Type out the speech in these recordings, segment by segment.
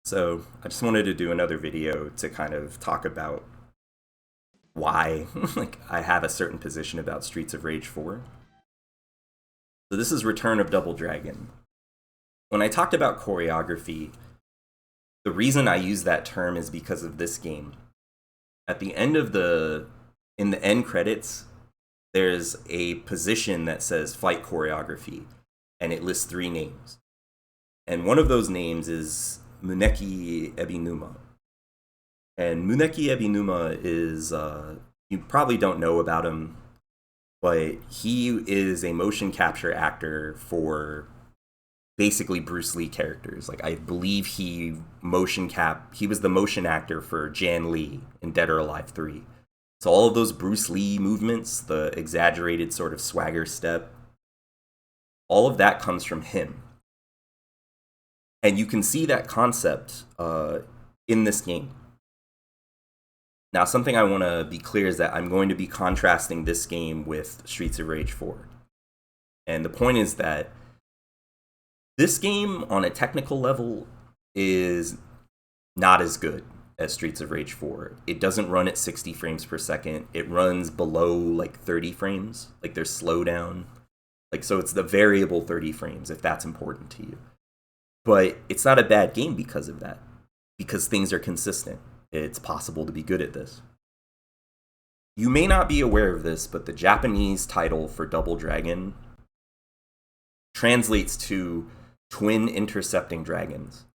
So I just wanted to do another video to kind of talk about why I have a certain position about Streets of Rage 4. So this is Return of Double Dragon. When I talked about choreography, the reason I use that term is because of this game. At the end of in the end credits, there's a position that says fight choreography, and it lists 3 names. And one of those names is Muneki Ebinuma. And Muneki Ebinuma is, you probably don't know about him, but he is a motion capture actor for basically Bruce Lee characters. Like, I believe he was the motion actor for Jan Lee in Dead or Alive 3. So all of those Bruce Lee movements, the exaggerated sort of swagger step, all of that comes from him. And you can see that concept in this game. Now, something I want to be clear is that I'm going to be contrasting this game with Streets of Rage 4. And the point is that this game, on a technical level, is not as good as Streets of Rage 4. It doesn't run at 60 frames per second. It runs below, like, 30 frames. Like, there's slowdown. Like, so it's the variable 30 frames, if that's important to you. But it's not a bad game because of that. Because things are consistent. It's possible to be good at this. You may not be aware of this, but the Japanese title for Double Dragon translates to twin intercepting dragons.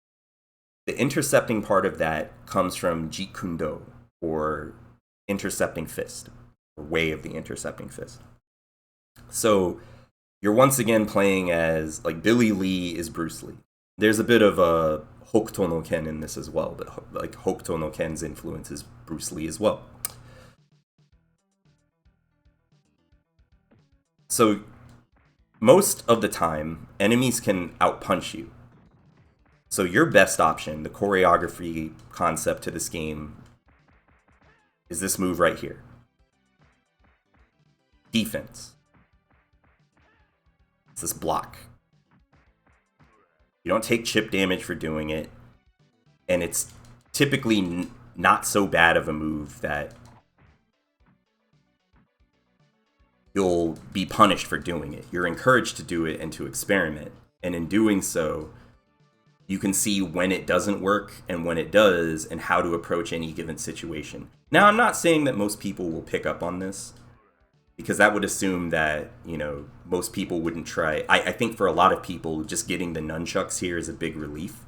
The intercepting part of that comes from Jeet Kune Do, or intercepting fist, or way of the intercepting fist. So you're once again playing as, like, Billy Lee is Bruce Lee. There's a bit of a Hokuto no Ken in this as well, but like Hokuto no Ken's influence is Bruce Lee as well. So most of the time, enemies can outpunch you. So your best option, the choreography concept to this game, is this move right here. Defense. It's this block. You don't take chip damage for doing it, and it's typically not so bad of a move that you'll be punished for doing it. You're encouraged to do it and to experiment, and in doing so, you can see when it doesn't work and when it does, and how to approach any given situation. Now, I'm not saying that most people will pick up on this, because that would assume that, most people wouldn't try. I think for a lot of people, just getting the nunchucks here is a big relief,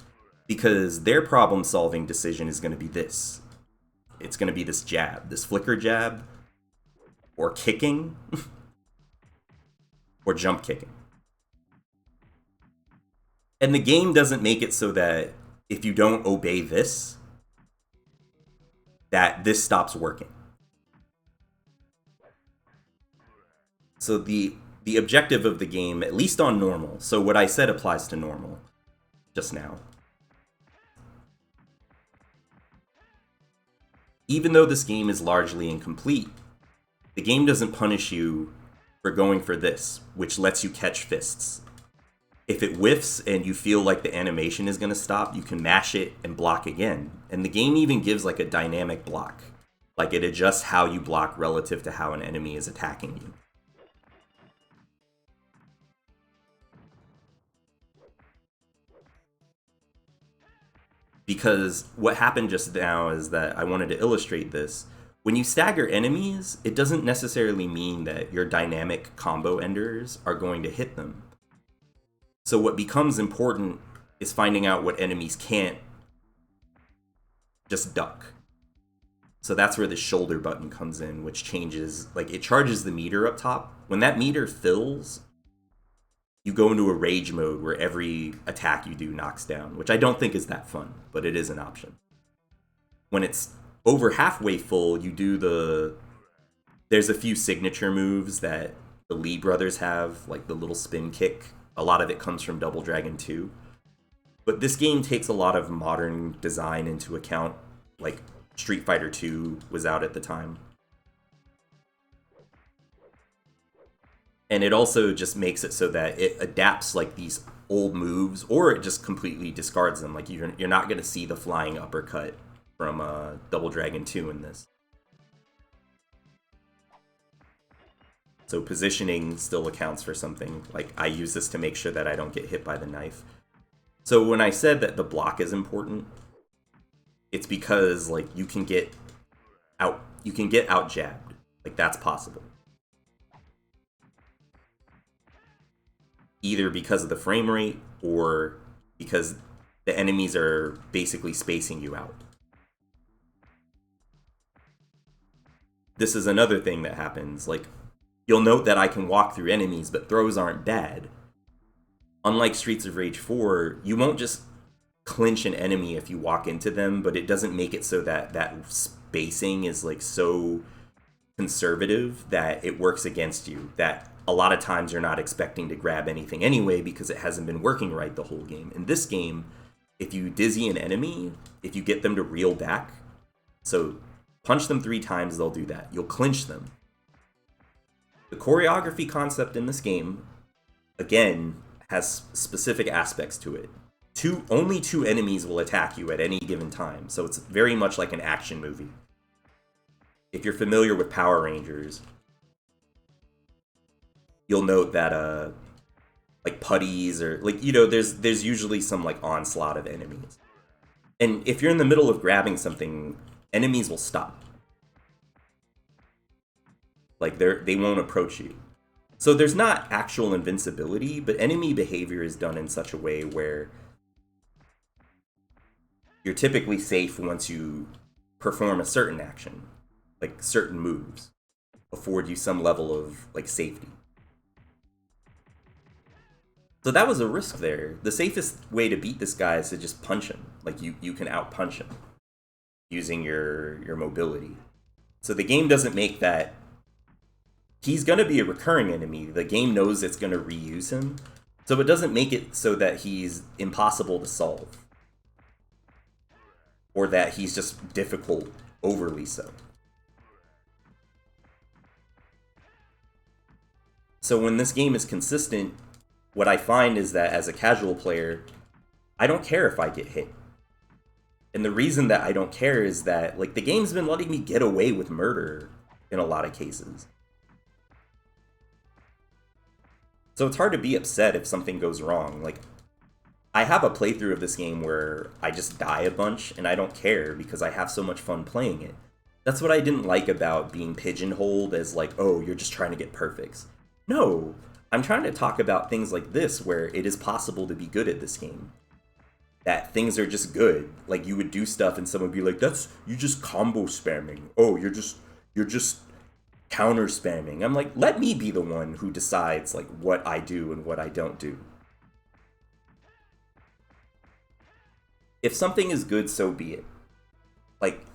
because their problem-solving decision is going to be this. It's going to be this jab, this flicker jab, or kicking, or jump kicking. And the game doesn't make it so that if you don't obey this, that this stops working. So the objective of the game, at least on normal, so what I said applies to normal just now. Even though this game is largely incomplete, the game doesn't punish you for going for this, which lets you catch fists. If it whiffs and you feel like the animation is going to stop, you can mash it and block again. And the game even gives like a dynamic block. Like, it adjusts how you block relative to how an enemy is attacking you. Because what happened just now is that I wanted to illustrate this. When you stagger enemies, it doesn't necessarily mean that your dynamic combo enders are going to hit them. So what becomes important is finding out what enemies can't just duck. So that's where the shoulder button comes in, which changes, like, it charges the meter up top. When that meter fills, you go into a rage mode where every attack you do knocks down, which I don't think is that fun, but it is an option. When it's over halfway full, you do there's a few signature moves that the Lee brothers have, like the little spin kick. A lot of it comes from Double Dragon 2. But this game takes a lot of modern design into account, like Street Fighter 2 was out at the time. And it also just makes it so that it adapts like these old moves, or it just completely discards them. Like you're not going to see the flying uppercut from Double Dragon 2 in this. So positioning still accounts for something. Like I use this to make sure that I don't get hit by the knife. So when I said that the block is important, it's because like you can get out jabbed. Like that's possible. Either because of the frame rate or because the enemies are basically spacing you out. This is another thing that happens. Like, you'll note that I can walk through enemies, but throws aren't bad. Unlike Streets of Rage 4, you won't just clinch an enemy if you walk into them, but it doesn't make it so that that spacing is like so conservative that it works against you. That a lot of times you're not expecting to grab anything anyway because it hasn't been working right the whole game. In this game, if you dizzy an enemy, if you get them to reel back, so punch them 3 times, they'll do that. You'll clinch them. The choreography concept in this game, again, has specific aspects to it. Only 2 enemies will attack you at any given time, so it's very much like an action movie. If you're familiar with Power Rangers, you'll note that like putties or like, you know, there's usually some like onslaught of enemies. And if you're in the middle of grabbing something, enemies will stop. Like they won't approach you. So there's not actual invincibility, but enemy behavior is done in such a way where you're typically safe once you perform a certain action. Like certain moves afford you some level of like safety. So that was a risk there. The safest way to beat this guy is to just punch him. Like you can out-punch him using your mobility. So the game doesn't make that. He's going to be a recurring enemy. The game knows it's going to reuse him. So it doesn't make it so that he's impossible to solve. Or that he's just difficult, overly so. So when this game is consistent, what I find is that as a casual player, I don't care if I get hit. And the reason that I don't care is that like the game's been letting me get away with murder in a lot of cases. So it's hard to be upset if something goes wrong. Like, I have a playthrough of this game where I just die a bunch and I don't care because I have so much fun playing it. That's what I didn't like about being pigeonholed as like, oh, you're just trying to get perfects. No, I'm trying to talk about things like this where it is possible to be good at this game. That things are just good. Like you would do stuff and someone would be like, you just combo spamming. Oh, you're just counter spamming. I'm like, let me be the one who decides like what I do and what I don't do. If something is good, so be it. Like,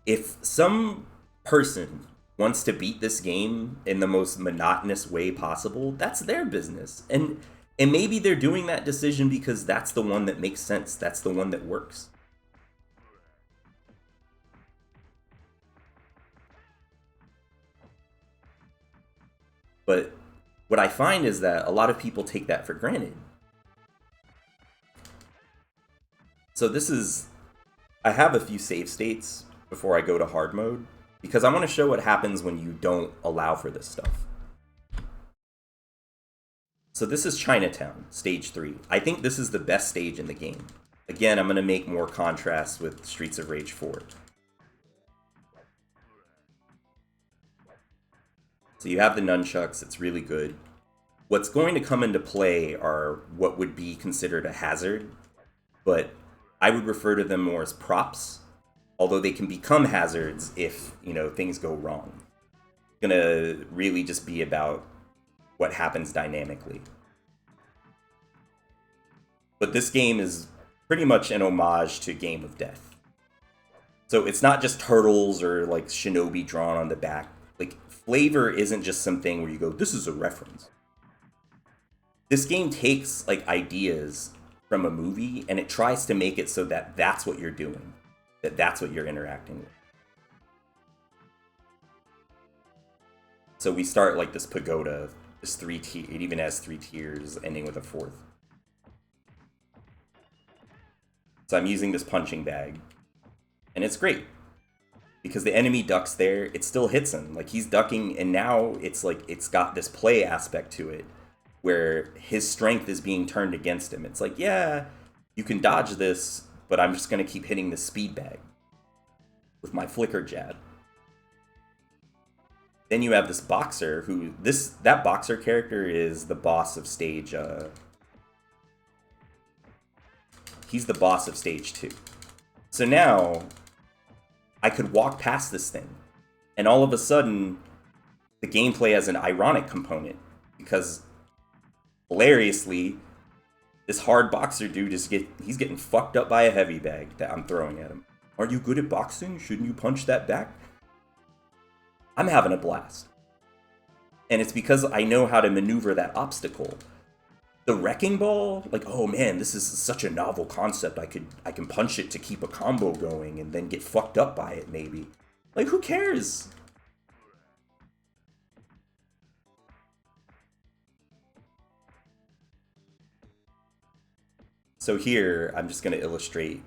if some person wants to beat this game in the most monotonous way possible, that's their business. And maybe they're doing that decision because that's the one that makes sense. That's the one that works. But what I find is that a lot of people take that for granted. So I have a few save states before I go to hard mode, because I want to show what happens when you don't allow for this stuff. So this is Chinatown, stage 3. I think this is the best stage in the game. Again, I'm going to make more contrast with Streets of Rage 4. So you have the nunchucks, it's really good. What's going to come into play are what would be considered a hazard, but I would refer to them more as props, although they can become hazards if, you know, things go wrong. It's gonna really just be about what happens dynamically. But this game is pretty much an homage to Game of Death. So it's not just turtles or like shinobi drawn on the back. Like, flavor isn't just something where you go, this is a reference. This game takes like ideas from a movie and it tries to make it so that that's what you're doing, that's what you're interacting with. So we start like this pagoda, this 3 tier, it even has 3 tiers ending with a 4th. So I'm using this punching bag. And it's great. Because the enemy ducks there, it still hits him. Like, he's ducking, and now it's like, it's got this play aspect to it, where his strength is being turned against him. It's like, yeah, you can dodge this, but I'm just going to keep hitting the speed bag with my flicker jab. Then you have this boxer who, that boxer character is the boss of stage, he's the boss of stage 2. So now, I could walk past this thing, and all of a sudden, the gameplay has an ironic component, because, hilariously, this hard boxer dude he's getting fucked up by a heavy bag that I'm throwing at him. Are you good at boxing? Shouldn't you punch that back? I'm having a blast. And it's because I know how to maneuver that obstacle. The wrecking ball, like, oh man, this is such a novel concept. I can punch it to keep a combo going and then get fucked up by it, maybe. Like, who cares? So here, I'm just going to illustrate.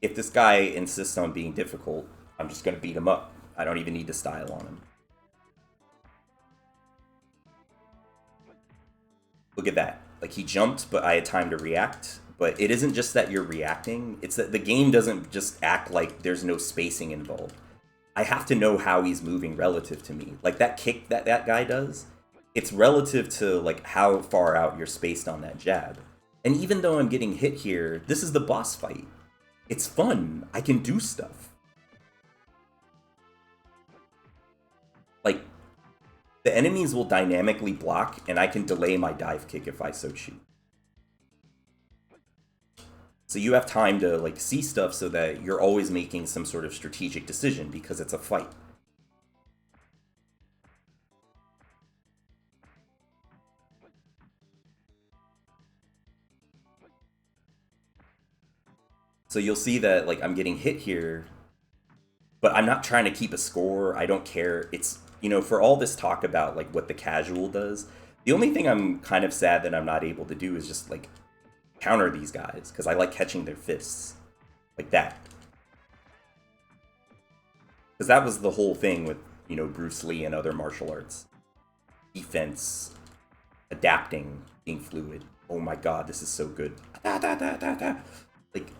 If this guy insists on being difficult, I'm just going to beat him up. I don't even need to style on him. Look at that. Like, he jumped, but I had time to react. But it isn't just that you're reacting. It's that the game doesn't just act like there's no spacing involved. I have to know how he's moving relative to me. Like, that kick that guy does, it's relative to, like, how far out you're spaced on that jab. And even though I'm getting hit here, this is the boss fight. It's fun. I can do stuff. Like, the enemies will dynamically block, and I can delay my dive kick if I so choose. So you have time to, like, see stuff so that you're always making some sort of strategic decision, because it's a fight. So you'll see that, like, I'm getting hit here, but I'm not trying to keep a score. I don't care. It's, you know, for all this talk about, like, what the casual does, the only thing I'm kind of sad that I'm not able to do is just, like, counter these guys, because I like catching their fists. Like that. Because that was the whole thing with, you know, Bruce Lee and other martial arts. Defense, adapting, being fluid. Oh my god, this is so good. Like,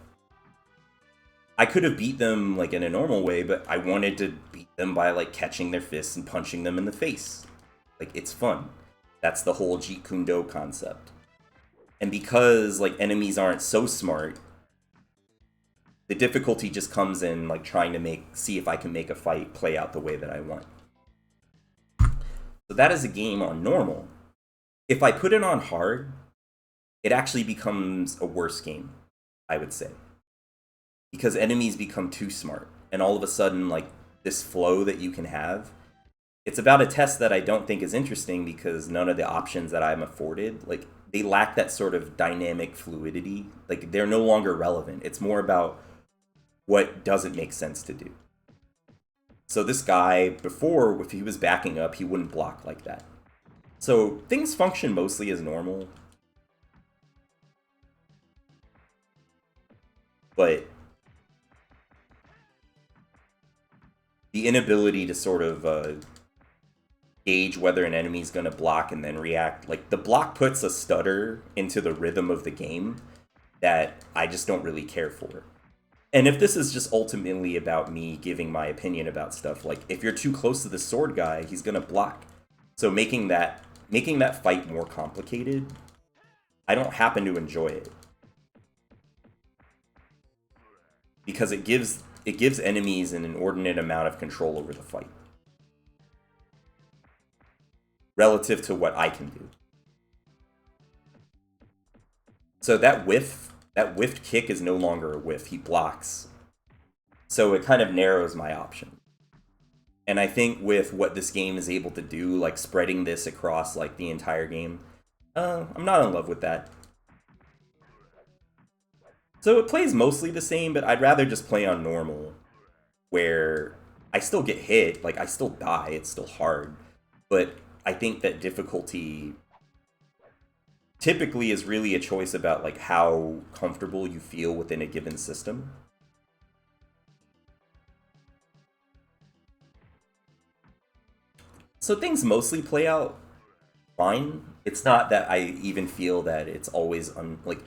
I could have beat them, like, in a normal way, but I wanted to beat them by, like, catching their fists and punching them in the face. Like, it's fun. That's the whole Jeet Kune Do concept. And because, like, enemies aren't so smart, the difficulty just comes in, like, trying to see if I can make a fight play out the way that I want. So that is a game on normal. If I put it on hard, it actually becomes a worse game, I would say. Because enemies become too smart. And all of a sudden, like, this flow that you can have, it's about a test that I don't think is interesting because none of the options that I'm afforded, like, they lack that sort of dynamic fluidity. Like, they're no longer relevant. It's more about what doesn't make sense to do. So this guy, before, if he was backing up, he wouldn't block like that. So things function mostly as normal. But the inability to sort of gauge whether an enemy's going to block and then react, like, the block puts a stutter into the rhythm of the game that I just don't really care for. And if this is just ultimately about me giving my opinion about stuff, like, if you're too close to the sword guy, he's going to block. So making that fight more complicated, I don't happen to enjoy it. Because it gives enemies an inordinate amount of control over the fight. Relative to what I can do. So that whiffed kick is no longer a whiff. He blocks. So it kind of narrows my option. And I think with what this game is able to do, like spreading this across like the entire game, I'm not in love with that. So it plays mostly the same, but I'd rather just play on normal, where I still get hit, like I still die, it's still hard, but I think that difficulty typically is really a choice about like how comfortable you feel within a given system. So things mostly play out fine. It's not that I even feel that it's always like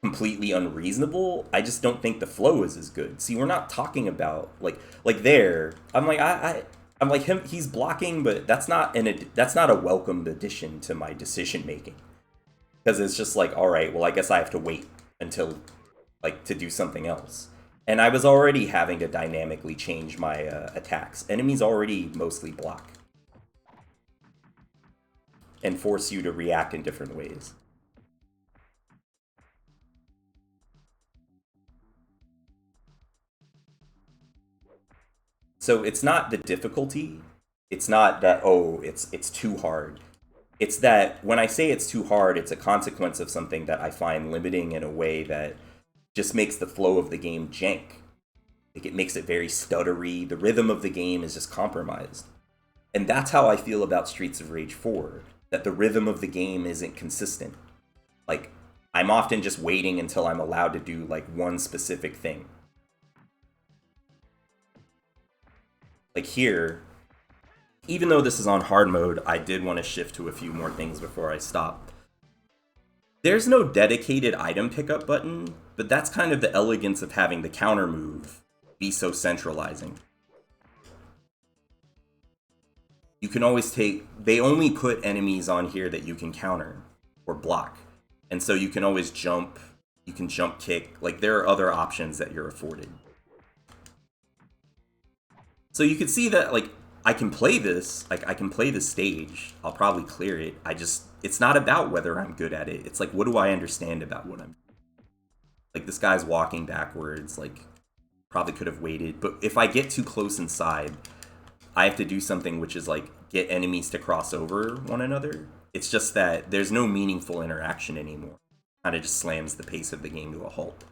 completely unreasonable. I just don't think the flow is as good. See, we're not talking about like there. I'm like I'm like him. He's blocking, but that's not that's not a welcomed addition to my decision making, because it's just like, all right, well, I guess I have to wait until like to do something else. And I was already having to dynamically change my attacks. Enemies already mostly block and force you to react in different ways. So it's not the difficulty. It's not that, oh, it's too hard. It's that when I say it's too hard, it's a consequence of something that I find limiting in a way that just makes the flow of the game jank. Like, it makes it very stuttery. The rhythm of the game is just compromised. And that's how I feel about Streets of Rage 4, that the rhythm of the game isn't consistent. Like, I'm often just waiting until I'm allowed to do like one specific thing. Like here, even though this is on hard mode, I did want to shift to a few more things before I stop. There's no dedicated item pickup button, but that's kind of the elegance of having the counter move be so centralizing. You can always they only put enemies on here that you can counter or block. And so you can always jump, you can jump kick, like there are other options that you're afforded. So you can see that like I can play this, like I can play this stage, I'll probably clear it. It's not about whether I'm good at it. It's like, what do I understand about what I'm like? This guy's walking backwards, like probably could have waited, but if I get too close inside, I have to do something which is like get enemies to cross over one another. It's just that there's no meaningful interaction anymore. Kind of just slams the pace of the game to a halt.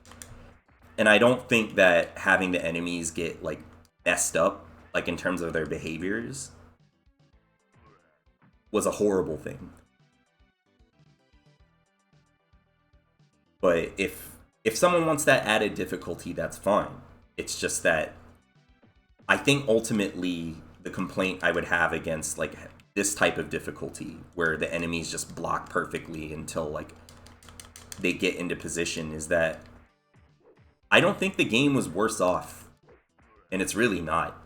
And I don't think that having the enemies get like messed up, like in terms of their behaviors, was a horrible thing. But if someone wants that added difficulty, that's fine. It's just that I think ultimately the complaint I would have against like this type of difficulty, where the enemies just block perfectly until like they get into position, is that I don't think the game was worse off, and it's really not,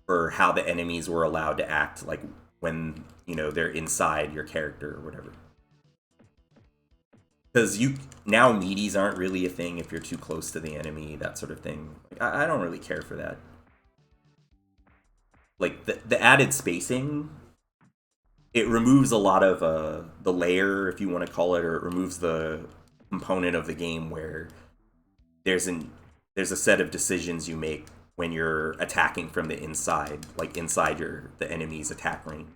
for how the enemies were allowed to act, like when, you know, they're inside your character or whatever. Because now meaties aren't really a thing if you're too close to the enemy, that sort of thing. Like, I don't really care for that. Like the added spacing, it removes a lot of the layer, if you want to call it, or it removes the component of the game where there's a set of decisions you make when you're attacking from the inside, like inside the enemy's attack range.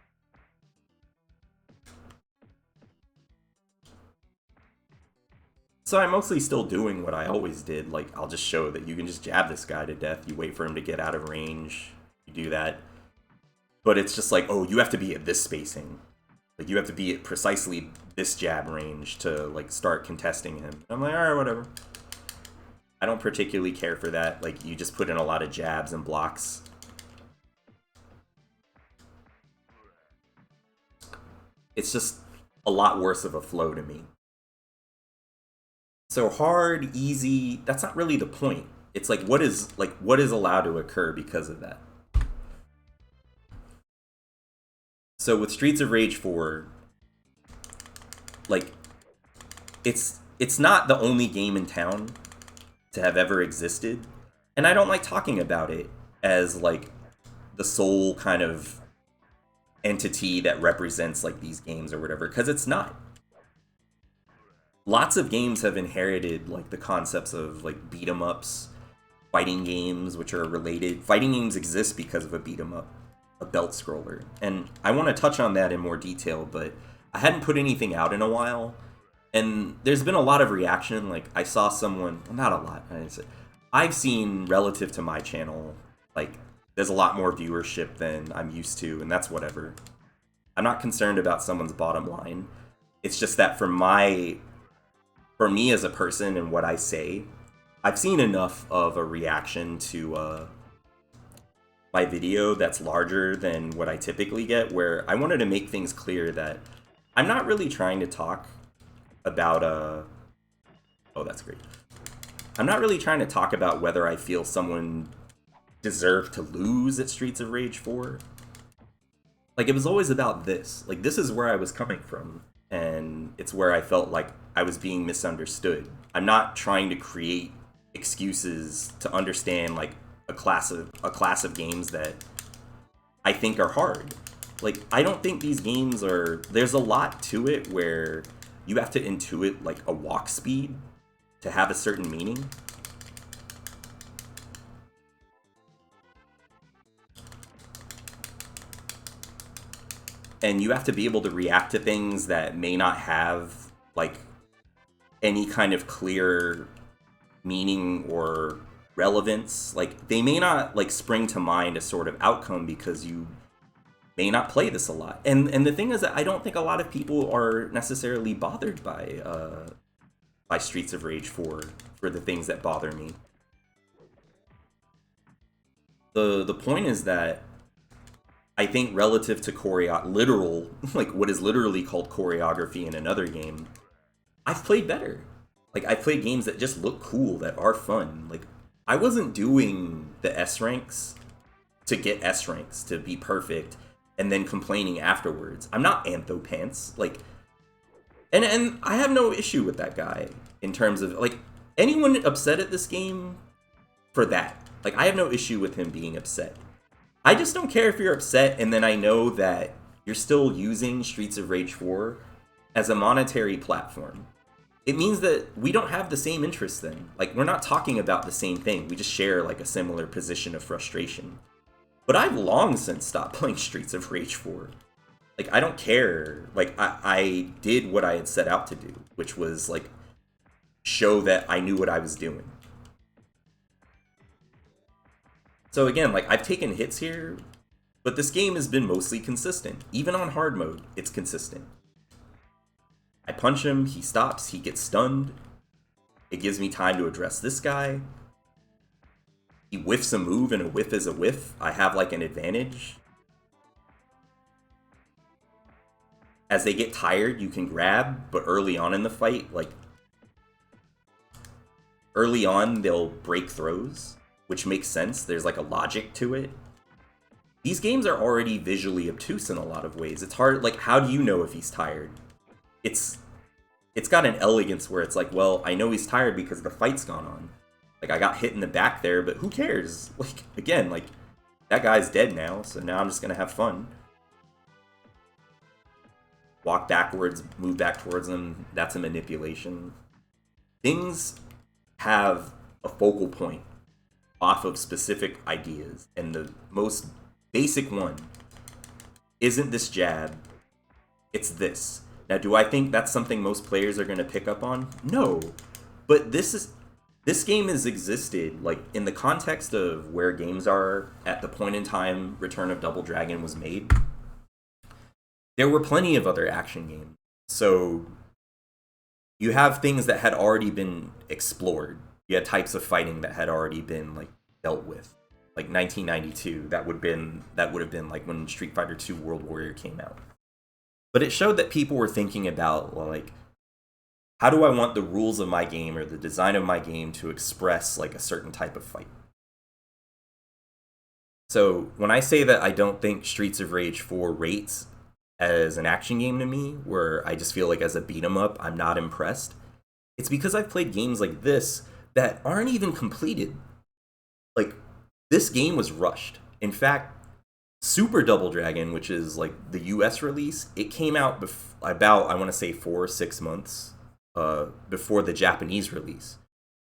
So I'm mostly still doing what I always did. Like, I'll just show that you can just jab this guy to death. You wait for him to get out of range. You do that. But it's just like, oh, you have to be at this spacing. Like, you have to be at precisely this jab range to, like, start contesting him. I'm like, alright, whatever. I don't particularly care for that. Like, you just put in a lot of jabs and blocks. It's just a lot worse of a flow to me. So hard, easy, that's not really the point. It's like what is allowed to occur because of that. So with Streets of Rage 4, like it's not the only game in town to have ever existed, and I don't like talking about it as like the sole kind of entity that represents like these games or whatever, because it's not. Lots of games have inherited like the concepts of like beat 'em ups, fighting games, which are related. Fighting games exist because of a beat 'em up, a belt scroller, and I want to touch on that in more detail, but I hadn't put anything out in a while, and there's been a lot of reaction. Like, I saw someone, well, not a lot, I've seen relative to my channel, like there's a lot more viewership than I'm used to, and that's whatever. I'm not concerned about someone's bottom line. It's just that for me as a person and what I say, I've seen enough of a reaction to my video that's larger than what I typically get, where I wanted to make things clear that I'm not really trying to talk about oh, that's great. I'm not really trying to talk about whether I feel someone deserved to lose at Streets of Rage 4. Like, it was always about this. Like, this is where I was coming from, and it's where I felt like I was being misunderstood. I'm not trying to create excuses to understand, like, a class of games that I think are hard. Like, I don't think these games are... There's a lot to it where you have to intuit, like, a walk speed to have a certain meaning. And you have to be able to react to things that may not have, like, any kind of clear meaning or relevance. Like, they may not, like, spring to mind a sort of outcome because you may not play this a lot. And the thing is that I don't think a lot of people are necessarily bothered by Streets of Rage 4 for the things that bother me. The point is that I think relative to like what is literally called choreography in another game, I've played better. Like, I've played games that just look cool, that are fun. Like, I wasn't doing the S ranks to get S ranks, to be perfect, and then complaining afterwards. I'm not Anthopants. Like, and I have no issue with that guy in terms of, like, anyone upset at this game for that. Like, I have no issue with him being upset. I just don't care if you're upset, and then I know that you're still using Streets of Rage 4 as a monetary platform. It means that we don't have the same interests then. Like, we're not talking about the same thing. We just share, like, a similar position of frustration. But I've long since stopped playing Streets of Rage 4. Like, I don't care. Like, I did what I had set out to do, which was, like, show that I knew what I was doing. So again, like, I've taken hits here, but this game has been mostly consistent. Even on hard mode, it's consistent. I punch him, he stops, he gets stunned. It gives me time to address this guy. He whiffs a move, and a whiff is a whiff. I have, like, an advantage. As they get tired, you can grab, but early on in the fight, like, early on, they'll break throws, which makes sense. There's, like, a logic to it. These games are already visually obtuse in a lot of ways. It's hard, like, how do you know if he's tired? It's got an elegance where it's like, well, I know he's tired because the fight's gone on. Like, I got hit in the back there, but who cares? Like, again, like, that guy's dead now, so now I'm just gonna have fun. Walk backwards, move back towards him, that's a manipulation. Things have a focal point off of specific ideas, and the most basic one isn't this jab, it's this. Now, do I think that's something most players are going to pick up on? No. But this game has existed, like, in the context of where games are at the point in time Return of Double Dragon was made. There were plenty of other action games. So you have things that had already been explored. You had types of fighting that had already been, like, dealt with. Like 1992, that would have been like when Street Fighter II World Warrior came out. But it showed that people were thinking about, like, how do I want the rules of my game or the design of my game to express, like, a certain type of fight? So when I say that I don't think Streets of Rage 4 rates as an action game to me, where I just feel like as a beat 'em up, I'm not impressed, it's because I've played games like this that aren't even completed. Like, this game was rushed. In fact, Super Double Dragon, which is, like, the US release, it came out about, I want to say, 4 or 6 months before the Japanese release.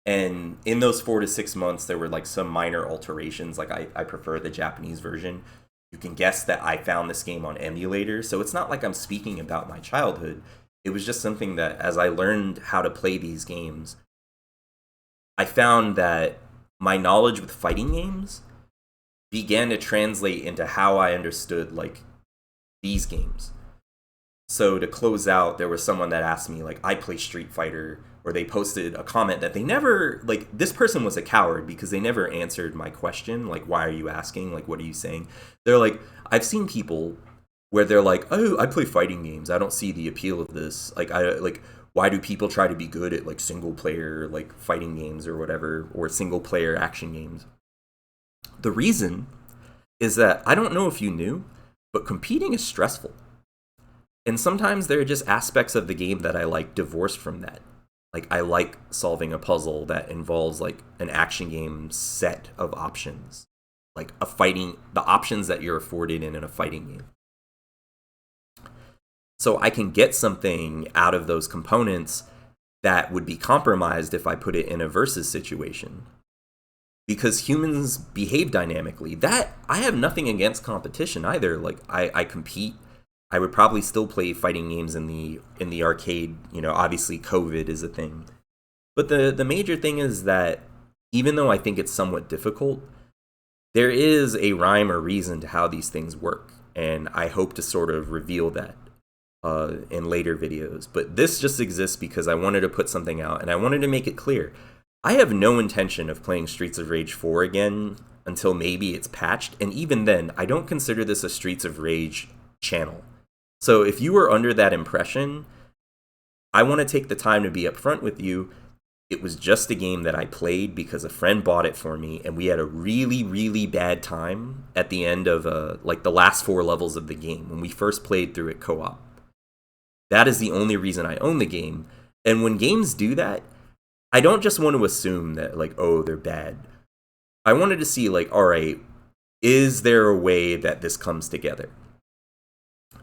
And in those 4 to 6 months, there were, like, some minor alterations. Like, I prefer the Japanese version. You can guess that I found this game on emulator, so it's not like I'm speaking about my childhood. It was just something that, as I learned how to play these games, I found that my knowledge with fighting games began to translate into how I understood, like, these games. So to close out, there was someone that asked me, like, I play Street Fighter, or they posted a comment that they never, like, this person was a coward because they never answered my question, like, why are you asking? Like, what are you saying? They're like, I've seen people where they're like, oh, I play fighting games. I don't see the appeal of this. Why do people try to be good at, like, single player, like, fighting games or whatever, or single player action games? The reason is that I don't know if you knew, but competing is stressful. And sometimes there are just aspects of the game that I like divorced from that. Like, I like solving a puzzle that involves, like, an action game set of options. Like, the options that you're afforded in a fighting game. So I can get something out of those components that would be compromised if I put it in a versus situation. Because humans behave dynamically. That, I have nothing against competition either. Like, I compete. I would probably still play fighting games in the arcade. You know, obviously COVID is a thing. But the major thing is that even though I think it's somewhat difficult, there is a rhyme or reason to how these things work. And I hope to sort of reveal that in later videos. But this just exists because I wanted to put something out, and I wanted to make it clear. I have no intention of playing Streets of Rage 4 again until maybe it's patched, and even then, I don't consider this a Streets of Rage channel. So if you were under that impression, I want to take the time to be upfront with you. It was just a game that I played because a friend bought it for me, and we had a really, really bad time at the end of like the last 4 levels of the game when we first played through it co-op. That is the only reason I own the game. And when games do that, I don't just want to assume that, like, oh, they're bad. I wanted to see, like, all right, is there a way that this comes together?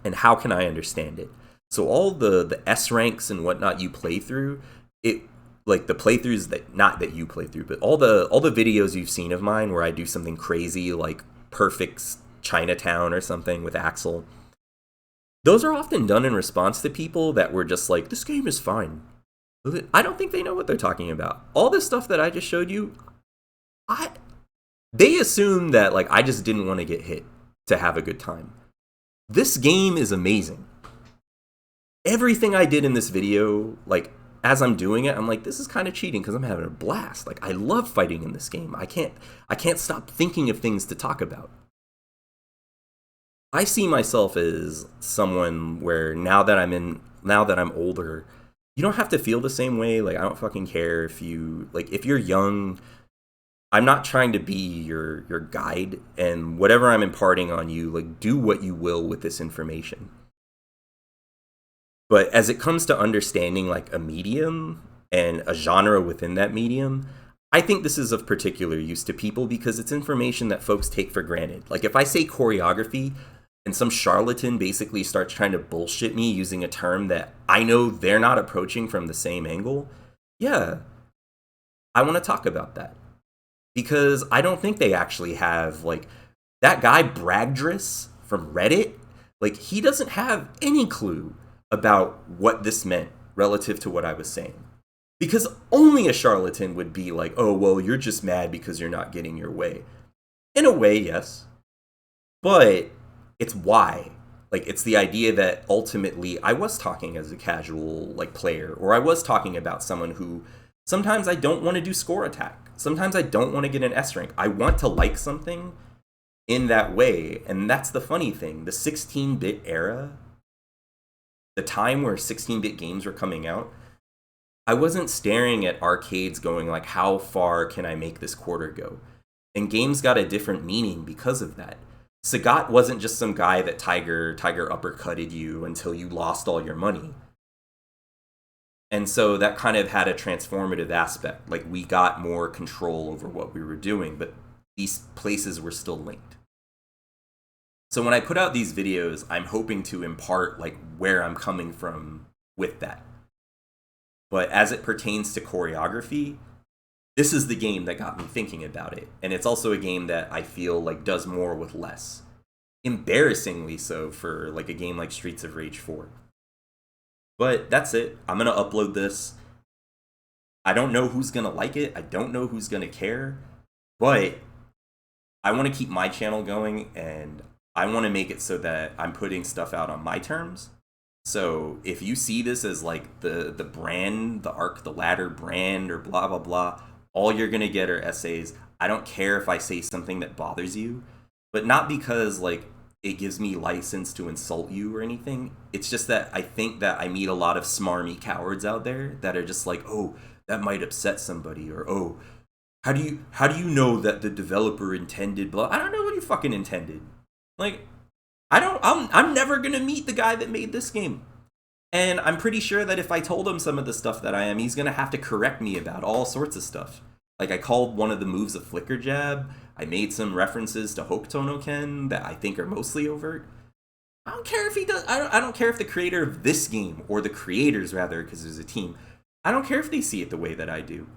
And how can I understand it? So all the S ranks and whatnot you play through, it, like, the playthroughs that, not that you play through, but all the videos you've seen of mine where I do something crazy like Perfect Chinatown or something with Axel, those are often done in response to people that were just like, this game is fine. I don't think they know what they're talking about. All this stuff that I just showed you, they assume that, like, I just didn't want to get hit to have a good time. This game is amazing. Everything I did in this video, like, as I'm doing it, I'm like, this is kind of cheating because I'm having a blast. Like, I love fighting in this game. I can't stop thinking of things to talk about. I see myself as someone where now that I'm older, you don't have to feel the same way. Like, I don't fucking care if you're young. I'm not trying to be your guide, and whatever I'm imparting on you, like, do what you will with this information. But as it comes to understanding, like, a medium and a genre within that medium, I think this is of particular use to people because it's information that folks take for granted. Like, if I say choreography, and some charlatan basically starts trying to bullshit me using a term that I know they're not approaching from the same angle, yeah, I want to talk about that. Because I don't think they actually have, like, that guy Bragdris from Reddit, like, he doesn't have any clue about what this meant relative to what I was saying. Because only a charlatan would be like, oh, well, you're just mad because you're not getting your way. In a way, yes. But it's why. Like, it's the idea that ultimately I was talking as a casual, like, player, or I was talking about someone who sometimes I don't want to do score attack. Sometimes I don't want to get an S rank. I want to like something in that way. And that's the funny thing. The 16-bit era, the time where 16-bit games were coming out, I wasn't staring at arcades going like, how far can I make this quarter go? And games got a different meaning because of that. Sagat wasn't just some guy that Tiger uppercutted you until you lost all your money. And so that kind of had a transformative aspect. Like, we got more control over what we were doing, but these places were still linked. So when I put out these videos, I'm hoping to impart, like, where I'm coming from with that. But as it pertains to choreography, this is the game that got me thinking about it. And it's also a game that I feel like does more with less. Embarrassingly so for, like, a game like Streets of Rage 4. But that's it. I'm going to upload this. I don't know who's going to like it. I don't know who's going to care. But I want to keep my channel going, and I want to make it so that I'm putting stuff out on my terms. So if you see this as like the brand, the Arc the Ladder brand, or blah blah blah, all you're gonna get are essays. I don't care if I say something that bothers you, but not because like it gives me license to insult you or anything. It's just that I think that I meet a lot of smarmy cowards out there that are just like, oh, that might upset somebody, or oh, how do you know that the developer intended blah? I don't know what he fucking intended. Like, I'm never gonna meet the guy that made this game. And I'm pretty sure that if I told him some of the stuff that I am, he's gonna have to correct me about all sorts of stuff. Like, I called one of the moves a flicker jab. I made some references to Hokuto Ken that I think are mostly overt. I don't care if he does. I don't care if the creator of this game, or the creators rather, because there's a team. I don't care if they see it the way that I do.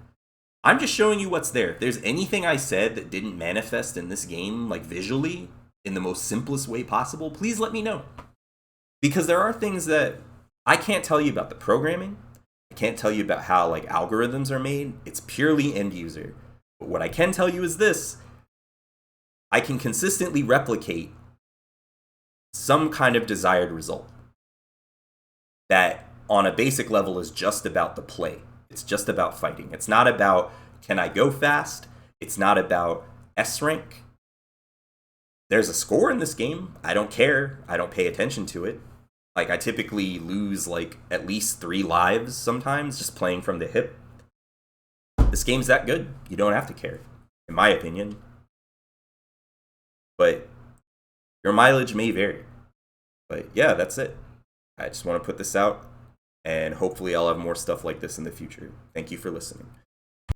I'm just showing you what's there. If there's anything I said that didn't manifest in this game, like visually, in the most simplest way possible, please let me know. Because there are things that I can't tell you about the programming. I can't tell you about how like algorithms are made. It's purely end user. But what I can tell you is this: I can consistently replicate some kind of desired result that on a basic level is just about the play. It's just about fighting. It's not about can I go fast? It's not about S rank. There's a score in this game. I don't care. I don't pay attention to it. Like, I typically lose like at least 3 lives sometimes just playing from the hip. This game's that good. You don't have to care, in my opinion. But your mileage may vary. But yeah, that's it. I just want to put this out, and hopefully I'll have more stuff like this in the future. Thank you for listening.